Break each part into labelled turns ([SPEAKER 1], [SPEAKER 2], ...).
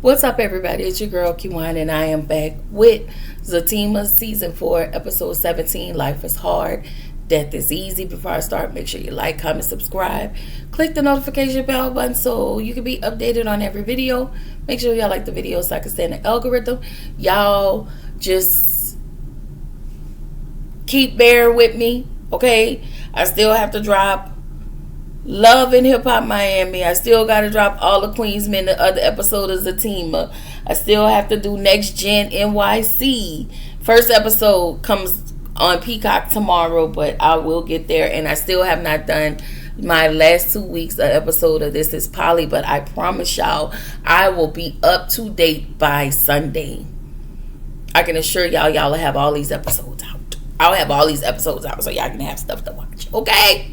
[SPEAKER 1] What's up, everybody? It's your girl, Kiwan, and I am back with Zatima Season 4, Episode 17, Life is Hard, Death is Easy. Before I start, make sure you like, comment, subscribe. Click the notification bell button so you can be updated on every video. Make sure y'all like the video so I can stay in the algorithm. Y'all just keep bearing with me, okay? I still have to drop Love and Hip Hop Miami. I still got to drop all the Queensmen, the other episode of Zatima. I still have to do Next Gen NYC. First episode comes on Peacock tomorrow, but I will get there. And I still have not done my last 2 weeks of episode of This Is Polly, but I promise y'all I will be up to date by Sunday. I can assure y'all will have all these episodes out. I'll have all these episodes out so y'all can have stuff to watch, okay?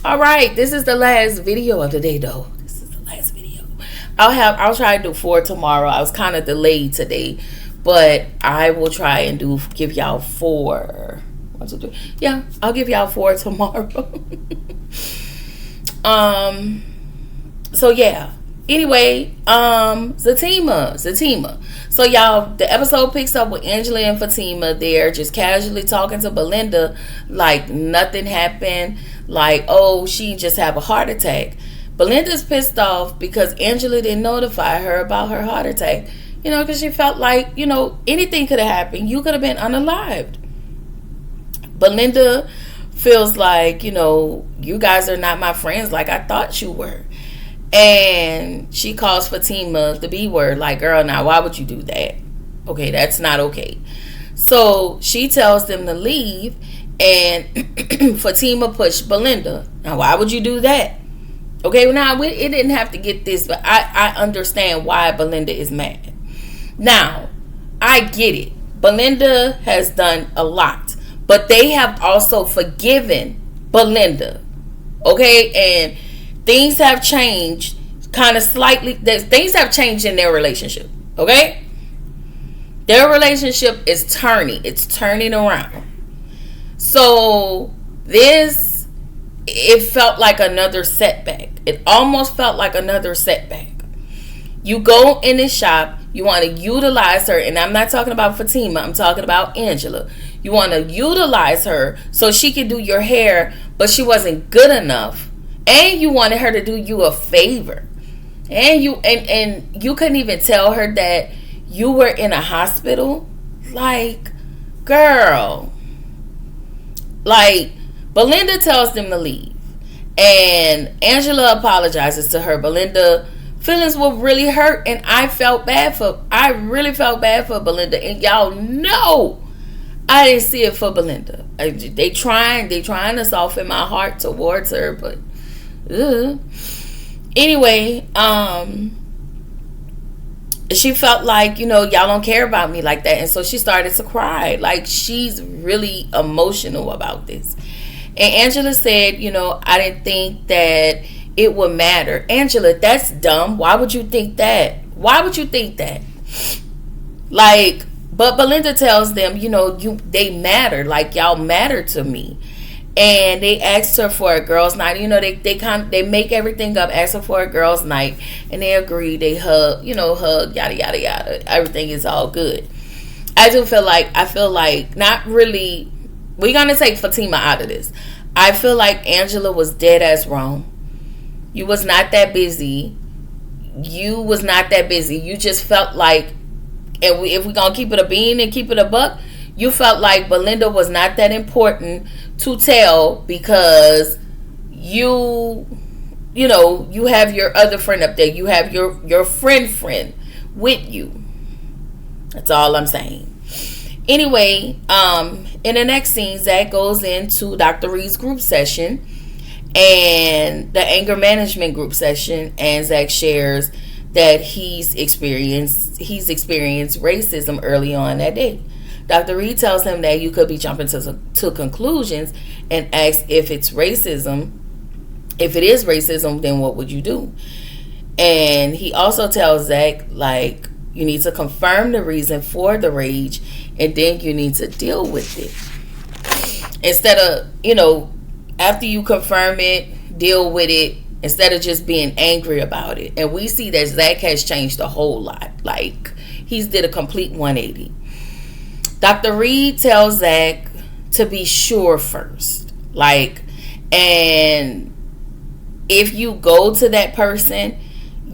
[SPEAKER 1] All right, this is the last video of the day, though. This is the last video. I'll try to do 4 tomorrow. I was kind of delayed today, but I will try and give y'all 4. 1, 2, 3. Yeah, I'll give y'all 4 tomorrow. So yeah. Anyway, Zatima. So y'all, the episode picks up with Angela and Fatima. They're just casually talking to Belinda like nothing happened. Like, oh, she just have a heart attack. Belinda's pissed off because Angela didn't notify her about her heart attack. You know, because she felt like, you know, anything could have happened. You could have been unalived. Belinda feels like, you know, you guys are not my friends like I thought you were. And she calls Fatima the B word, like, girl, now why would you do that? Okay, that's not okay. So she tells them to leave, and Fatima pushed Belinda. Now why would you do that? Okay, well, now it didn't have to get this, but I understand why Belinda is mad. Now, I get it. Belinda has done a lot, but they have also forgiven Belinda. Okay, and things have changed kind of slightly. Things have changed in their relationship. Okay? Their relationship is turning. It's turning around. So it felt like another setback. It almost felt like another setback. You go in the shop. You want to utilize her. And I'm not talking about Fatima. I'm talking about Angela. You want to utilize her so she can do your hair. But she wasn't good enough. And you wanted her to do you a favor. And you couldn't even tell her that you were in a hospital. Like, girl. Like, Belinda tells them to leave. And Angela apologizes to her. Belinda feelings were really hurt. And I really felt bad for Belinda. And y'all know I didn't see it for Belinda. They trying to soften my heart towards her, but anyway, she felt like, you know, y'all don't care about me like that. And so she started to cry. Like, she's really emotional about this. And Angela said, you know, I didn't think that it would matter. Angela, that's dumb. Why would you think that? Why would you think that? Like, but Belinda tells them, you know, they matter. Like, y'all matter to me. And they asked her for a girls' night. You know, they make everything up, ask her for a girls' night, and they agree. They hug, yada yada yada. Everything is all good. I feel like not really. We're gonna take Fatima out of this. I feel like Angela was dead ass wrong. You was not that busy. You just felt like, and if we're gonna keep it a bean and keep it a buck, you felt like Belinda was not that important to tell because you have your other friend up there. You have your friend with you. That's all I'm saying. Anyway, in the next scene, Zach goes into Dr. Reed's group session and the anger management group session, and Zach shares that he's experienced racism early on that day. Dr. Reed tells him that you could be jumping to conclusions and asks if it's racism. If it is racism, then what would you do? And he also tells Zach, like, you need to confirm the reason for the rage and then you need to deal with it. Instead of, after you confirm it, deal with it, instead of just being angry about it. And we see that Zach has changed a whole lot. Like, he's did a complete 180. Dr. Reed tells Zach to be sure first. Like, and if you go to that person,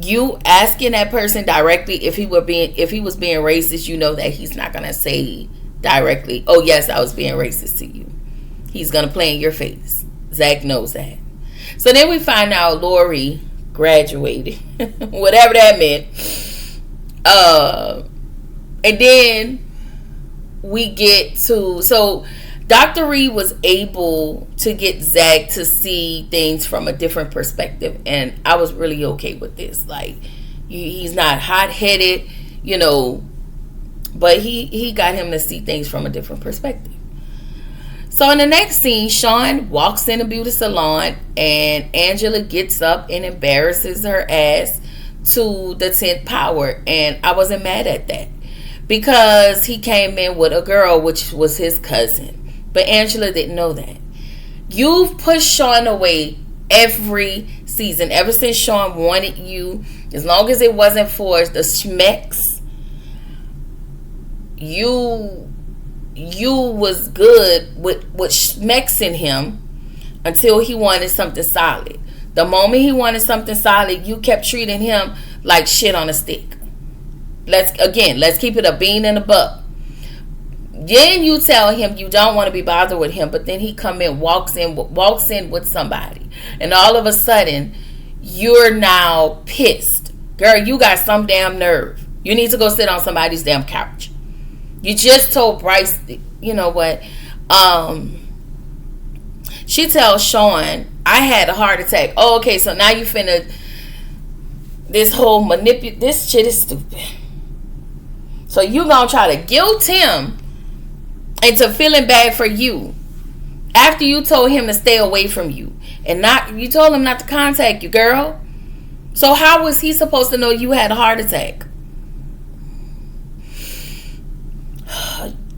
[SPEAKER 1] you asking that person directly if he was being racist, you know that he's not gonna say directly, "Oh yes, I was being racist to you." He's gonna play in your face. Zach knows that. So then we find out Lori graduated, whatever that meant. And then we get to, so Dr. Reed was able to get Zach to see things from a different perspective, and I was really okay with this. Like, he's not hot-headed, you know, but he got him to see things from a different perspective. So in the next scene, Sean walks in a beauty salon, and Angela gets up and embarrasses her ass to the 10th power, and I wasn't mad at that because he came in with a girl, which was his cousin. But Angela didn't know that. You've pushed Sean away every season. Ever since Sean wanted you, as long as it wasn't for the schmecks, you was good with schmexing him until he wanted something solid. The moment he wanted something solid, you kept treating him like shit on a stick. Let's keep it a bean and a buck. Then you tell him you don't want to be bothered with him, but then he walks in with somebody, and all of a sudden you're now pissed. Girl, you got some damn nerve. You need to go sit on somebody's damn couch. You just told Bryce, you know what? She tells Sean, I had a heart attack. Oh, okay, so now you finna this whole this shit is stupid. So you gonna try to guilt him into feeling bad for you after you told him to stay away from you, and you told him not to contact you, girl. So how was he supposed to know you had a heart attack?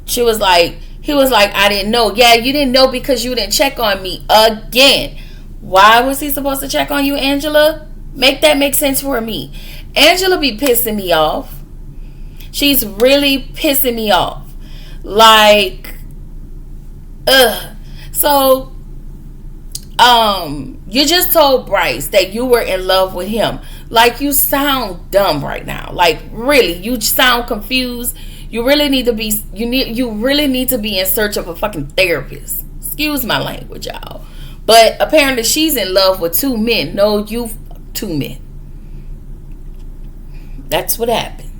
[SPEAKER 1] He was like, I didn't know. Yeah, you didn't know because you didn't check on me again. Why was he supposed to check on you, Angela? Make that make sense for me. Angela be pissing me off. She's really pissing me off. Like, so, you just told Bryce that you were in love with him. Like, you sound dumb right now. Like, really, you sound confused. You really need to be, you really need to be in search of a fucking therapist. Excuse my language, y'all. But apparently she's in love with two men. No, two men. That's what happened.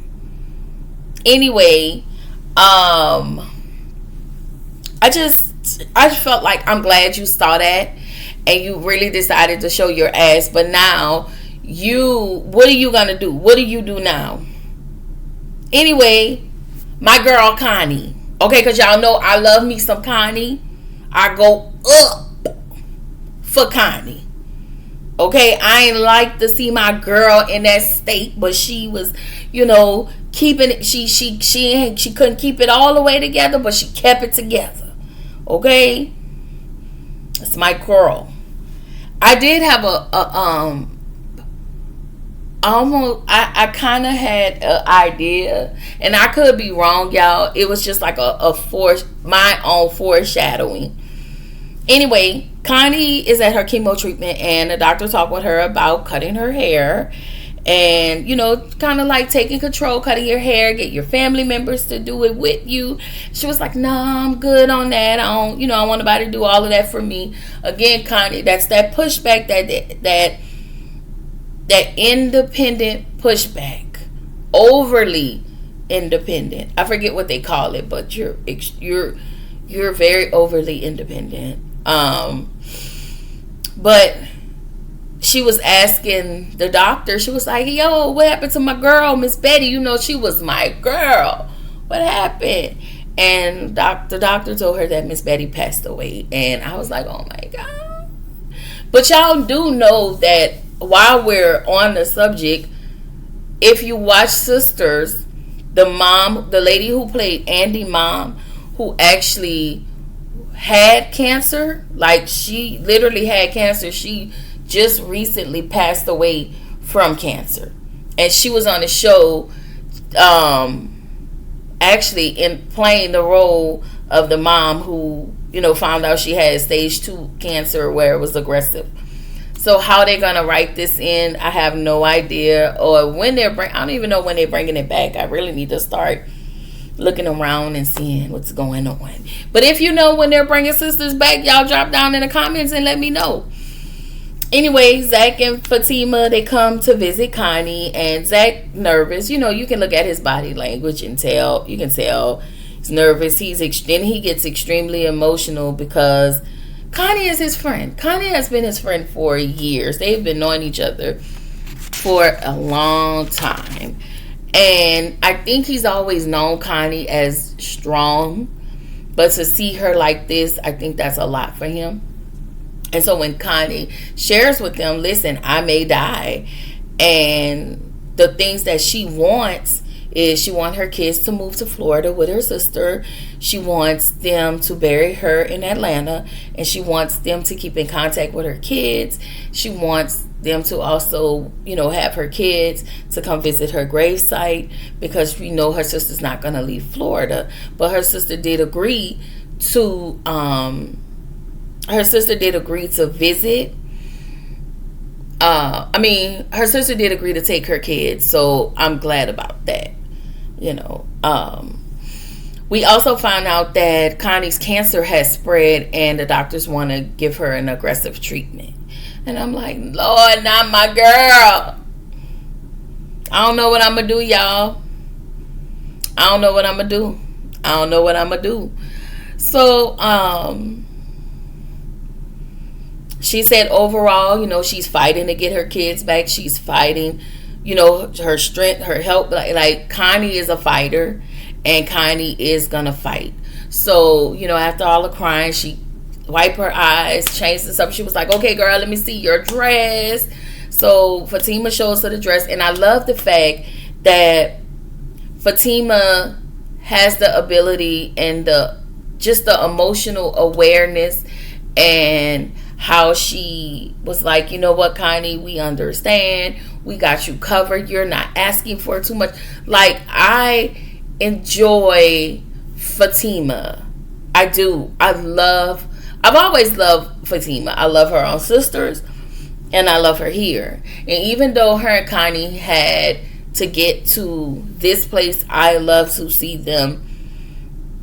[SPEAKER 1] Anyway, I felt like, I'm glad you saw that and you really decided to show your ass. But now what are you gonna do? What do you do now? Anyway, my girl Connie, okay, because y'all know I love me some Connie. I go up for Connie. Okay, I ain't like to see my girl in that state, but she was, keeping it. She couldn't keep it all the way together, but she kept it together. Okay, that's my girl. I did have I kind of had an idea, and I could be wrong, y'all. It was just like my own foreshadowing. Anyway, Connie is at her chemo treatment, and the doctor talked with her about cutting her hair, and kind of like taking control, cutting your hair, get your family members to do it with you. She was like, "Nah, I'm good on that. I don't, I want nobody to do all of that for me." Again, Connie, that's that pushback, that independent pushback, overly independent. I forget what they call it, but you're very overly independent. But she was asking the doctor, she was like, "Yo, what happened to my girl, Miss Betty? She was my girl. What happened?" And the doctor told her that Miss Betty passed away. And I was like, oh my God. But y'all do know that while we're on the subject, if you watch Sisters, the lady who played Andy mom, who actually had cancer, like she literally had cancer, she just recently passed away from cancer. And she was on the show, actually in playing the role of the mom who, found out she had stage 2 cancer where it was aggressive. So how they're going to write this in, I have no idea. Or when I don't even know when they're bringing it back. I really need to start looking around and seeing what's going on. But if you know when they're bringing sisters back, y'all drop down in the comments and let me know. Anyway, Zach and Fatima, they come to visit Connie, and Zach nervous. You can look at his body language and tell. You can tell he's nervous. Then he gets extremely emotional because Connie is his friend. Connie has been his friend for years. They've been knowing each other for a long time. And I think he's always known Connie as strong. But to see her like this, I think that's a lot for him. And so when Connie shares with them, listen, I may die. And the things that she wants is she wants her kids to move to Florida with her sister. She wants them to bury her in Atlanta. And she wants them to keep in contact with her kids. She wants them to also, have her kids to come visit her gravesite because we know her sister's not going to leave Florida. But her sister did agree to visit. Her sister did agree to take her kids, so I'm glad about that. We also found out that Connie's cancer has spread and the doctors want to give her an aggressive treatment. And I'm like, Lord, not my girl. I don't know what I'm going to do, y'all. I don't know what I'm going to do. So, she said overall, she's fighting to get her kids back. She's fighting, her strength, her help. Like Connie is a fighter and Connie is going to fight. So, after all the crying, she wiped her eyes, changed this up. She was like, okay, girl, let me see your dress. So Fatima shows her the dress. And I love the fact that Fatima has the ability and the emotional awareness, and how she was like, you know what, Connie, we understand. We got you covered. You're not asking for too much. Like, I enjoy Fatima. I do. I've always loved Fatima. I love her on Sisters, and I love her here. And even though her and Connie had to get to this place, I love to see them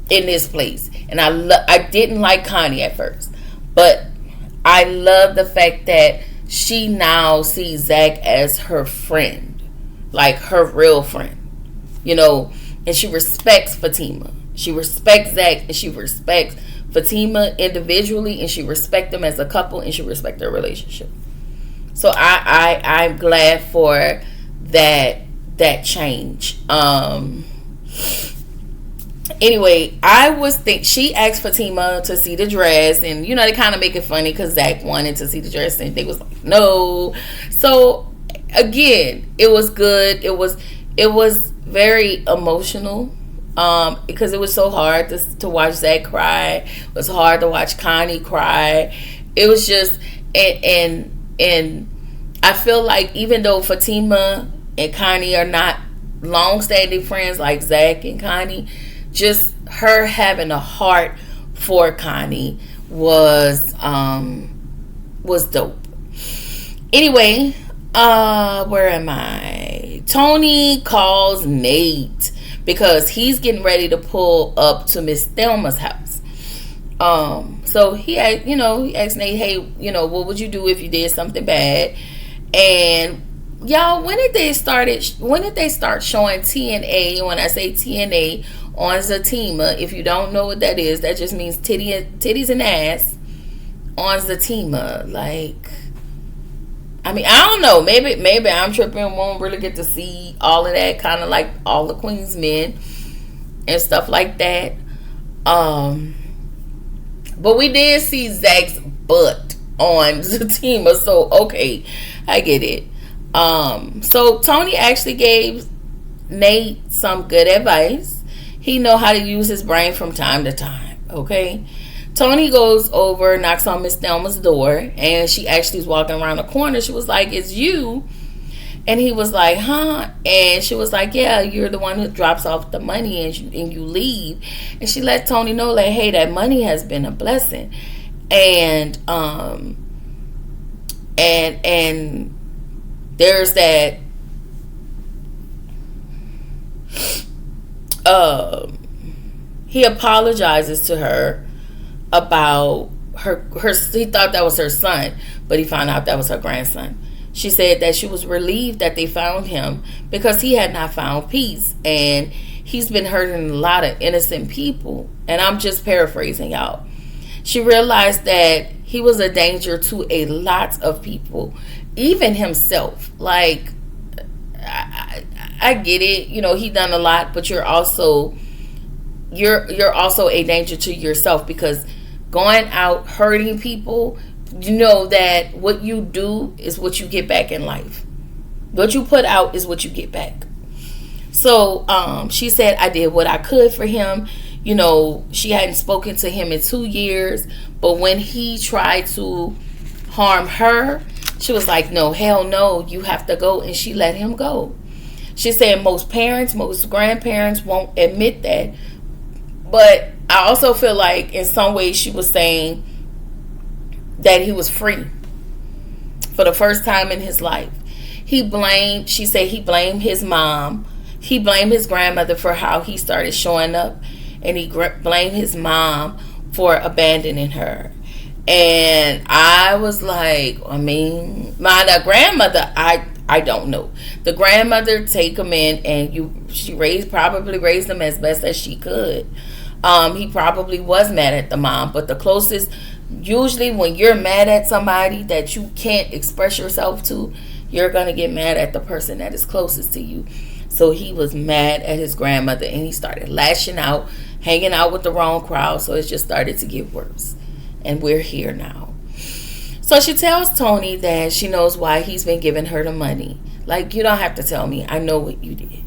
[SPEAKER 1] in this place. And I didn't like Connie at first, but I love the fact that she now sees Zach as her friend, like her real friend, and she respects Fatima. She respects Zach, and she respects Fatima individually, and she respects them as a couple, and she respects their relationship. So I'm glad for that change. Anyway, she asked Fatima to see the dress, and they kind of make it funny because Zach wanted to see the dress and they was like, no. So again, it was good. It was very emotional because it was so hard to watch Zach cry. It was hard to watch Connie cry. It was just and I feel like even though Fatima and Connie are not long-standing friends like Zach and Connie, just her having a heart for Connie was dope. Anyway, where am I? Tony calls Nate because he's getting ready to pull up to Miss Thelma's house. So he asked Nate, hey, what would you do if you did something bad? And y'all, when did they start showing TNA? When I say TNA on Zatima, if you don't know what that is, that just means titties and ass on Zatima. Like, I don't know. Maybe I'm tripping. Won't really get to see all of that, kind of like all the Queen's men and stuff like that. But we did see Zach's butt on Zatima, so okay, I get it. So Tony actually gave Nate some good advice. He know how to use his brain from time to time, okay? Tony goes over, knocks on Miss Thelma's door, and she actually is walking around the corner. She was like, "It's you." And he was like, "Huh?" And she was like, "Yeah, you're the one who drops off the money and you leave." And she let Tony know, like, "Hey, that money has been a blessing." And and there's that he apologizes to her about her he thought that was her son, but he found out that was her grandson. She said that she was relieved that they found him because he had not found peace, and he's been hurting a lot of innocent people. And I'm just paraphrasing, y'all. She realized that he was a danger to a lot of people, even himself. Like, I get it, he done a lot, but you're also a danger to yourself, because going out hurting people, you know that what you do is what you get back in life. What you put out is what you get back. So she said, "I did what I could for him." She hadn't spoken to him in 2 years, but when he tried to harm her, she was like, "No, hell no, you have to go," and she let him go. She said most parents, most grandparents won't admit that, but I also feel like in some ways she was saying that he was free for the first time in his life. She said he blamed his mom. He blamed his grandmother for how he started showing up, and he blamed his mom for abandoning her. And I was like, my grandmother, I don't know. The grandmother take him in, and she probably raised him as best as she could. He probably was mad at the mom, but the closest, usually when you're mad at somebody that you can't express yourself to, you're going to get mad at the person that is closest to you. So he was mad at his grandmother, and he started lashing out, hanging out with the wrong crowd. So it just started to get worse. And we're here now. So she tells Tony that she knows why he's been giving her the money. Like, "You don't have to tell me. I know what you did."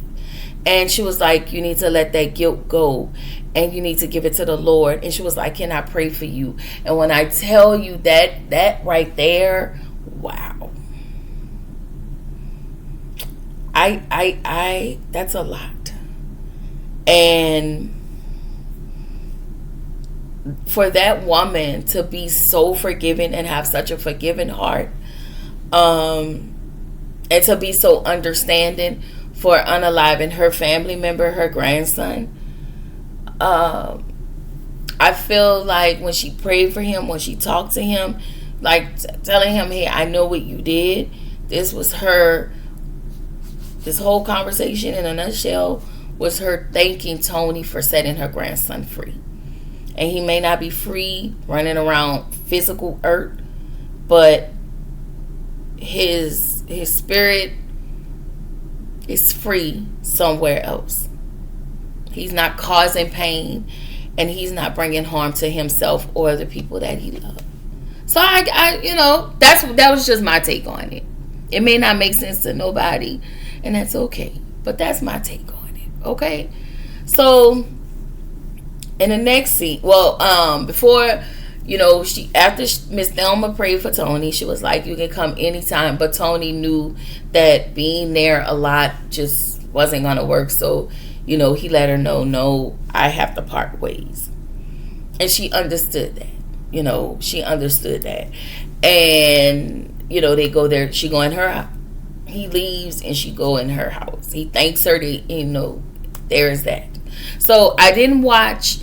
[SPEAKER 1] And she was like, "You need to let that guilt go, and you need to give it to the Lord." And she was like, "Can I pray for you?" And when I tell you that right there, wow. I that's a lot. And for that woman to be so forgiving and have such a forgiving heart, and to be so understanding for unaliving her family member, her grandson, I feel like when she prayed for him, when she talked to him, like telling him, "Hey, I know what you did." This whole conversation in a nutshell was her thanking Tony for setting her grandson free. And he may not be free running around physical earth, but his spirit is free somewhere else. He's not causing pain, and he's not bringing harm to himself or the people that he loves. So that was just my take on it. It may not make sense to nobody, and that's okay. But that's my take on it. Okay? So in the next scene, before, after Miss Thelma prayed for Tony, she was like, "You can come anytime." But Tony knew that being there a lot just wasn't going to work. So, he let her know, "No, I have to part ways." And she understood that. She understood that. And, they go there. She go in her house. He leaves, and she go in her house. He thanks her. There's that. So I didn't watch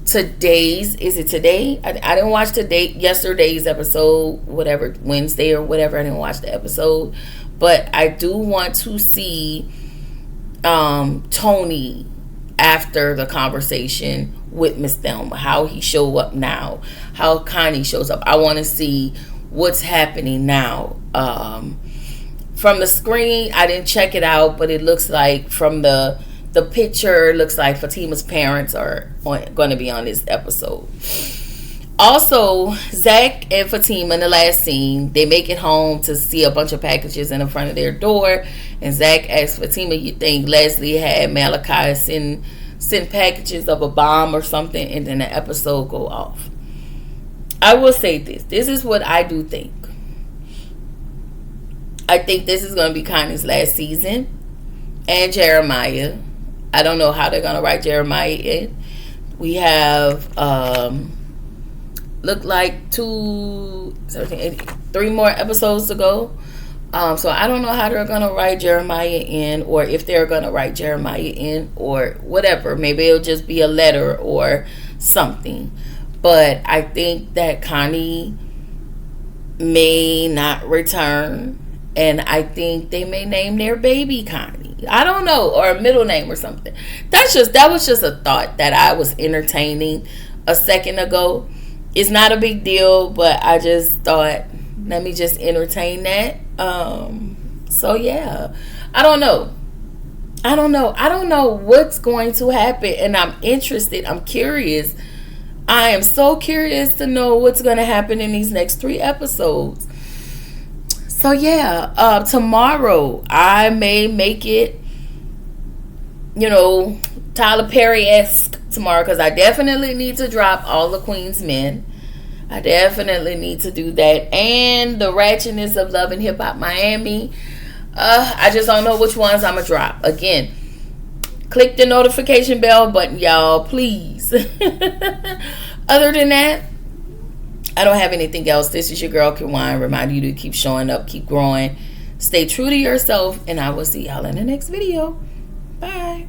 [SPEAKER 1] today's. Is it today? I didn't watch yesterday's episode, whatever, Wednesday or whatever. I didn't watch the episode, but I do want to see Tony after the conversation with Miss Thelma, how he show up now, how Connie shows up. I want to see what's happening now. From the screen, I didn't check it out, but it looks like from the picture, it looks like Fatima's parents are going to be on this episode. Also, Zach and Fatima in the last scene, they make it home to see a bunch of packages in the front of their door. And Zach asks Fatima, "You think Leslie had Malachi send packages of a bomb or something?" And then the episode go off. I will say this. This is what I do think. I think this is going to be Connie's last season. And Jeremiah. I don't know how they're going to write Jeremiah in. We have, look like 3 more episodes to go. So I don't know how they're going to write Jeremiah in, or if they're going to write Jeremiah in, or whatever. Maybe it'll just be a letter or something. But I think that Connie may not return. And I think they may name their baby Connie. I don't know. Or a middle name or something. That was just a thought that I was entertaining a second ago. It's not a big deal, but I just thought, let me just entertain that. So yeah. I don't know. I don't know what's going to happen. And I'm interested. I'm curious. I am so curious to know what's going to happen in these next 3 episodes. So yeah, tomorrow I may make it, Tyler Perry-esque tomorrow, because I definitely need to drop all the Queen's Men. I definitely need to do that. And the Ratchetness of Love and Hip Hop Miami. I just don't know which ones I'm going to drop. Again, click the notification bell button, y'all, please. Other than that, I don't have anything else. This is your girl, Kiwan. Remind you to keep showing up, keep growing, stay true to yourself, and I will see y'all in the next video. Bye.